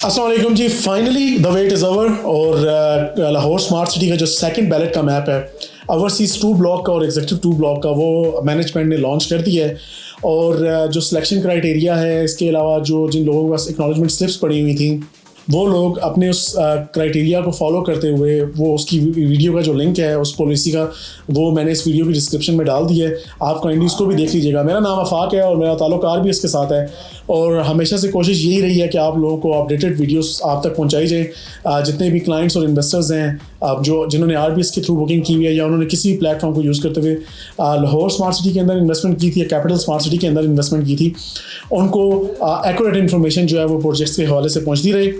अस्सलाम वालेकुम जी। Finally the wait is over और लाहौर स्मार्ट सिटी का जो सेकंड बैलेट का मैप है ओवरसीज़ 2 ब्लॉक का और एग्जीक्यूटिव 2 ब्लॉक का वो मैनेजमेंट ने लॉन्च कर दिया है। और जो सिलेक्शन क्राइटेरिया है, इसके अलावा जो जिन लोगों के पास एक्नॉलेजमेंट स्लिप्स पड़ी हुई थी वो लोग अपने उस क्राइटेरिया को फॉलो करते हुए वो उसकी वीडियो का जो लिंक है उस पॉलिसी का वो मैंने इस वीडियो की डिस्क्रिप्शन में डाल दिया है। आप काइंडली उसको भी देख लीजिएगा। मेरा नाम आफाक है और मेरा ताल्लुक भी इसके साथ है और हमेशा से कोशिश यही रही है कि आप लोगों को अपडेटेड वीडियोस आप तक पहुंचाई जाए। जितने भी क्लाइंट्स और इन्वेस्टर्स हैं जो जिन्होंने आरबीएस के थ्रू बुकिंग की हुई है या उन्होंने किसी भी प्लेटफॉर्म को यूज़ करते हुए लाहौर स्मार्ट सिटी के अंदर इन्वेस्टमेंट की थी या कैपिटल स्मार्ट सिटी के अंदर इन्वेस्टमेंट की थी, उनको एक्यूरेट इन्फॉर्मेशन जो है वो प्रोजेक्ट्स के हवाले से पहुँचती रही।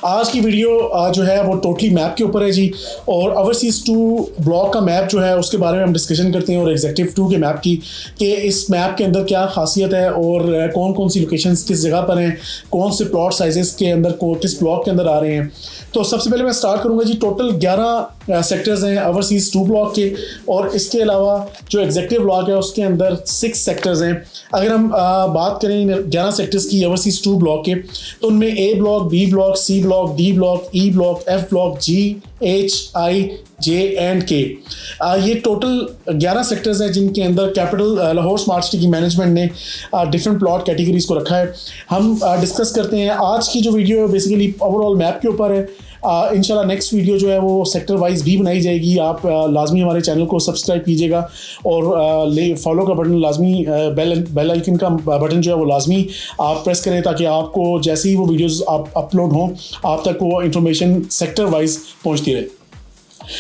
आज की वीडियो जो है वो टोटली मैप के ऊपर है जी। और ओवरसीज़ 2 ब्लॉक का मैप जो है उसके बारे में हम डिस्कशन करते हैं और एग्जीक्यूटिव 2 के मैप की कि इस मैप के अंदर क्या खासियत है और कौन कौन सी लोकेशंस किस जगह पर हैं, कौन से प्लॉट साइजेस के अंदर किस ब्लॉक के अंदर आ रहे हैं। तो सबसे पहले मैं स्टार्ट करूंगा जी। टोटल 11 सेक्टर्स हैं ओवरसीज़ 2 ब्लॉक के और इसके अलावा जो एग्जीक्यूटिव ब्लॉक है उसके अंदर 6 सेक्टर्स हैं। अगर हम बात करें 11 सेक्टर्स की ओवरसीज़ 2 ब्लॉक के तो उनमें A block, B block, C block, D block, E block, F block, G, H, I, J and K, ये टोटल 11 सेक्टर्स हैं जिनके अंदर कैपिटल लाहौर स्मार्ट सिटी की मैनेजमेंट ने डिफरेंट प्लॉट कैटेगरीज को रखा है। हम डिस्कस करते हैं। आज की जो वीडियो है बेसिकली ओवरऑल मैप के ऊपर है। इंशाल्लाह नेक्स्ट वीडियो जो है वो सेक्टर वाइज भी बनाई जाएगी। आप लाजमी हमारे चैनल को सब्सक्राइब कीजिएगा और फॉलो का बटन लाजमी, बेल आइकन का बटन जो है वो लाजमी आप प्रेस करें ताकि आपको जैसे ही वो वीडियोस आप अपलोड हों आप तक वो इंफॉर्मेशन सेक्टर वाइज पहुंचती रहे।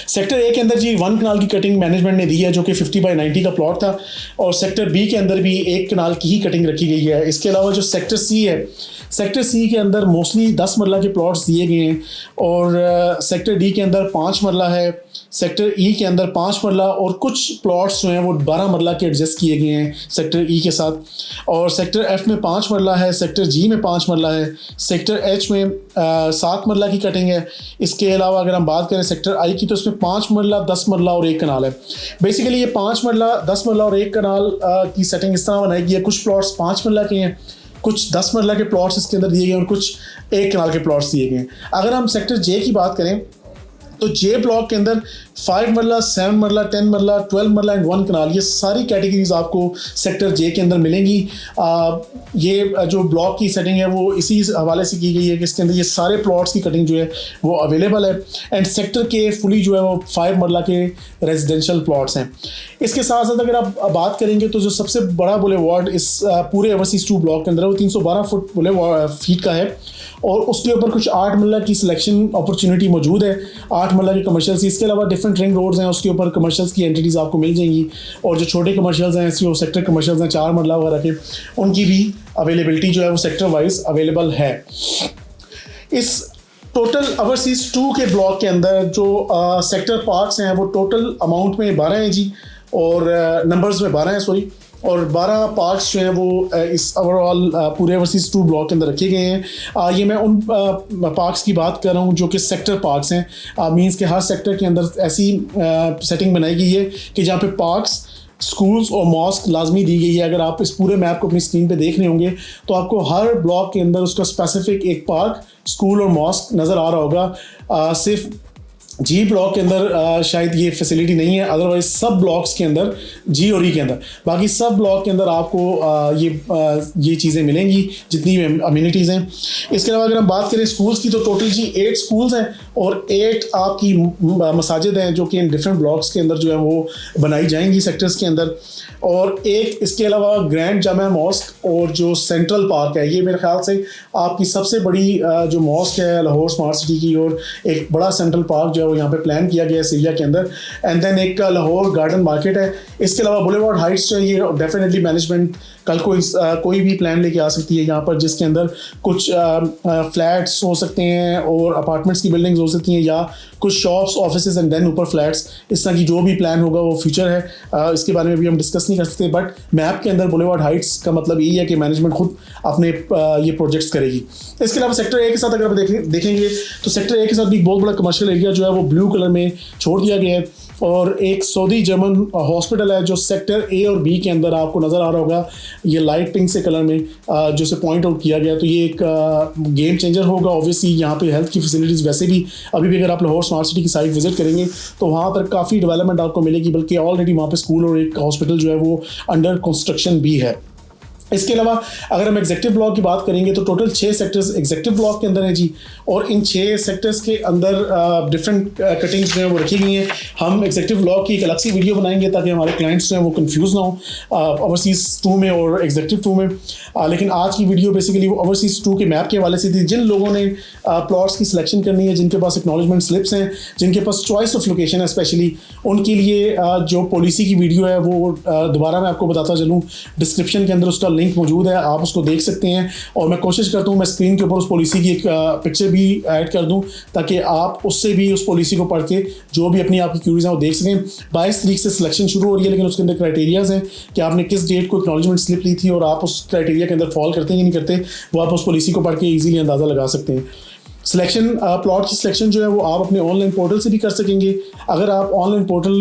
सेक्टर ए के अंदर जी 1 कनाल की कटिंग मैनेजमेंट ने दी है जो कि 50/90 का प्लॉट था और सेक्टर बी के अंदर भी 1 कनाल की ही कटिंग रखी गई है। इसके अलावा जो सेक्टर सी है, सेक्टर सी के अंदर मोस्टली 10 मरला के प्लॉट्स दिए गए हैं और सेक्टर डी के अंदर 5 मरला है, सेक्टर ई के अंदर 5 मरला और कुछ प्लॉट्स जो हैं वो 12 मरला के एडजस्ट किए गए हैं सेक्टर ई के साथ। और सेक्टर एफ में 5 मरला है, सेक्टर जी में 5 मरला है, सेक्टर एच में 7 मरला की कटिंग है। इसके अलावा अगर हम बात करें सेक्टर आई की तो इसमें 5 मरला, 10 मरला और 1 कनाल है। बेसिकली ये 5 मरला, 10 मरला और 1 कनाल की सेटिंग इस तरह बनाई गई है। कुछ प्लॉट्स 5 मरला के हैं, कुछ 10 मरला के प्लॉट्स इसके अंदर दिए गए और कुछ 1 कनाल के प्लॉट्स दिए गए हैं। अगर हम सेक्टर जे की बात करें तो जे ब्लॉक के अंदर 5 मरला, 7 मरला, 10 मरला, 12 मरला एंड 1 कनाल, ये सारी कैटेगरीज आपको सेक्टर जे के अंदर मिलेंगी। ये जो ब्लॉक की सेटिंग है वो इसी हवाले से की गई है कि इसके अंदर ये सारे प्लॉट्स की कटिंग जो है वो अवेलेबल है। एंड सेक्टर के फुली जो है वो 5 मरला के रेजिडेंशियल प्लॉट्स हैं। इसके साथ साथ अगर आप बात करेंगे तो जो सबसे बड़ा बुलेवार्ड इस पूरे ओवरसीज़ 2 ब्लॉक के अंदर है वो 312 फुट फीट का है और उसके ऊपर कुछ 8 मरला की सिलेक्शन अपॉर्चुनिटी मौजूद है, 8 मरला की कमर्शियल्स। इसके अलावा डिफरेंट रिंग रोड्स हैं उसके ऊपर कमर्शियल्स की एंटिटीज़ आपको मिल जाएंगी और जो छोटे कमर्शियल्स हैं जो सेक्टर कमर्शियल्स हैं 4 मरला वगैरह के, उनकी भी अवेलेबिलिटी जो है वो सेक्टर वाइज अवेलेबल है। इस टोटल ओवरसीज़ 2 के ब्लॉक के अंदर जो सेक्टर पार्क्स हैं वो टोटल अमाउंट में 12 हैं जी और नंबर्स में 12 हैं सॉरी, और 12 पार्क्स जो हैं वो इस ओवरऑल पूरे ओवरसीज़ 2 ब्लॉक के अंदर रखे गए हैं। ये मैं उन पार्क्स की बात कर रहा हूँ जो कि सेक्टर पार्क्स हैं। मींस के हर सेक्टर के अंदर ऐसी सेटिंग बनाई गई है कि जहाँ पे पार्क्स, स्कूल्स और मॉस्क लाजमी दी गई है। अगर आप इस पूरे मैप को अपनी स्क्रीन पे देख रहे होंगे तो आपको हर ब्लॉक के अंदर उसका स्पेसिफिक एक पार्क, स्कूल और मॉस्क नज़र आ रहा होगा। सिर्फ जी ब्लॉक के अंदर शायद ये फैसिलिटी नहीं है, अदरवाइज सब ब्लॉक्स के अंदर, जी और ई के अंदर, बाकी सब ब्लॉक के अंदर आपको ये चीज़ें मिलेंगी जितनी भी अम्यूनिटीज़ हैं। इसके अलावा अगर हम बात करें स्कूल्स की तो टोटल जी 8 स्कूल्स हैं और 8 आपकी मसाजिद हैं जो कि इन डिफरेंट ब्लॉक्स के अंदर जो है वो बनाई जाएंगी सेक्टर्स के अंदर। और एक इसके अलावा ग्रैंड जामा मॉस्क और जो सेंट्रल पार्क है, ये मेरे ख्याल से आपकी सबसे बड़ी जो मॉस्क है लाहौर स्मार्ट सिटी की और एक बड़ा सेंट्रल पार्क जो है वो यहाँ पे प्लान किया गया है सीरिया के अंदर। एंड देन एक लाहौर गार्डन मार्केट है। इसके अलावा बुलेवार्ड हाइट्स जो है ये डेफिनेटली मैनेजमेंट कल को कोई भी प्लान लेके आ सकती है यहाँ पर, जिसके अंदर कुछ फ्लैट्स हो सकते हैं और अपार्टमेंट्स की बिल्डिंग्स हो सकती हैं या कुछ शॉप्स, ऑफिसेज एंड देन ऊपर फ्लैट्स। इस तरह की जो भी प्लान होगा वो फ्यूचर है, इसके बारे में भी हम डिस्कस नहीं कर सकते। बट मैप के अंदर बुलेवार्ड हाइट्स का मतलब यही है कि मैनेजमेंट खुद अपने ये प्रोजेक्ट्स करेगी। इसके अलावा सेक्टर ए के साथ अगर आप देखेंगे तो सेक्टर ए के साथ भी बहुत बड़ा कमर्शियल एरिया जो है वो ब्लू कलर में छोड़ दिया गया है और एक सऊदी जर्मन हॉस्पिटल है जो सेक्टर ए और बी के अंदर आपको नज़र आ रहा होगा, ये लाइट पिंक से कलर में जो से पॉइंट आउट किया गया। तो ये एक गेम चेंजर होगा। ऑब्वियसली यहाँ पे हेल्थ की फैसिलिटीज़ वैसे भी अभी भी अगर आप लाहौर स्मार्ट सिटी की साइट विजिट करेंगे तो वहाँ पर काफ़ी डेवलपमेंट आपको मिलेगी, बल्कि ऑलरेडी वहाँ पे स्कूल और एक हॉस्पिटल जो है वो अंडर कंस्ट्रक्शन भी है। इसके अलावा अगर हम एग्जेक्टिव ब्लॉक की बात करेंगे तो टोटल 6 सेक्टर्स एग्जेक्टिव ब्लॉक के अंदर हैं जी, और इन 6 सेक्टर्स के अंदर डिफरेंट कटिंग्स जो है वो रखी गई हैं। हम एग्जेक्टिव ब्लॉक की एक अलग सी वीडियो बनाएंगे ताकि हमारे क्लाइंट्स जो हैं वो कंफ्यूज ना हो ओवरसीज़ 2 में और एग्जेक्टिव 2 में। लेकिन आज की वीडियो बेसिकली ओवरसीज़ 2 के मैप के हवाले से थी। जिन लोगों ने प्लॉट्स की सिलेक्शन करनी है, जिनके पास एक्नॉलेजमेंट स्लिप्स हैं, जिनके पास चॉइस ऑफ लोकेशन है स्पेशली, उनके लिए जो पॉलिसी की वीडियो है वो दोबारा मैं आपको बताता चलूँ, डिस्क्रिप्शन के अंदर उसका लिंक मौजूद है, आप उसको देख सकते हैं। और मैं कोशिश करता हूँ मैं स्क्रीन के ऊपर उस पॉलिसी की एक पिक्चर भी ऐड कर दूँ ताकि आप उससे भी उस पॉलिसी को पढ़ के जो भी अपनी आपकी क्यूरीज हैं वो देख सकें। 22 तारीख से सिलेक्शन शुरू हो रही है, लेकिन उसके अंदर क्राइटेरियाज हैं कि आपने किस डेट को एक्नॉलेजमेंट स्लिप ली थी और आप उस क्राइटेरिया के अंदर फॉल करते हैं कि नहीं करते, वो आप उस पॉलिसी को पढ़ के ईजिली अंदाज़ा लगा सकते हैं। सिलेक्शन प्लॉट की सिलेक्शन जो है वो आप अपने ऑनलाइन पोर्टल से भी कर सकेंगे। अगर आप ऑनलाइन पोर्टल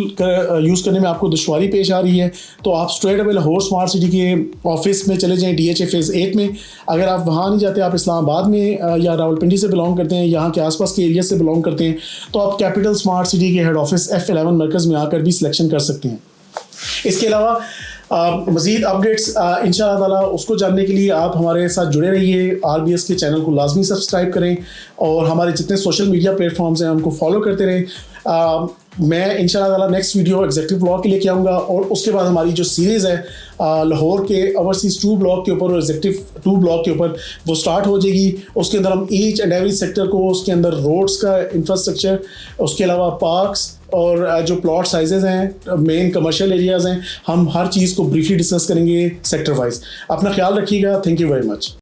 यूज़ करने में आपको दुश्वारी पेश आ रही है तो आप straight away Lahore smart city के ऑफिस में चले जाएं, DHA फेज़ 8 में। अगर आप वहाँ नहीं जाते, आप इस्लामाबाद में या रावलपिंडी से बिलोंग करते हैं, यहाँ के आसपास के एरिया से बिलोंग करते हैं, तो आप कैपिटल स्मार्ट सिटी के हेड ऑफिस F11 मरकज़ में आकर भी सिलेक्शन कर सकते हैं। इसके अलावा मज़ीद अपडेट्स इंशाअल्लाह ताला उसको जानने के लिए आप हमारे साथ जुड़े रहिए। RBS के चैनल को लाजमी सब्सक्राइब करें और हमारे जितने सोशल मीडिया प्लेटफॉर्म्स हैं उनको फॉलो करते रहें। मैं इंशाअल्लाह ताला नेक्स्ट वीडियो एग्जेक्टिव ब्लॉक के लेके आऊँगा और उसके बाद हमारी जो सीरीज़ है लाहौर के ओवरसीज़ 2 ब्लॉक के ऊपर और एग्जेक्टिव 2 ब्लॉक के ऊपर वो स्टार्ट हो जाएगी। उसके अंदर हम ईच एंड एवरी सेक्टर को, उसके अंदर रोड्स का इंफ्रास्ट्रक्चर, उसके अलावा पार्क्स और जो प्लॉट साइजेस हैं, मेन कमर्शियल एरियाज़ हैं, हम हर चीज़ को ब्रीफली डिस्कस करेंगे सेक्टर वाइज। अपना ख्याल रखिएगा। Thank you very much.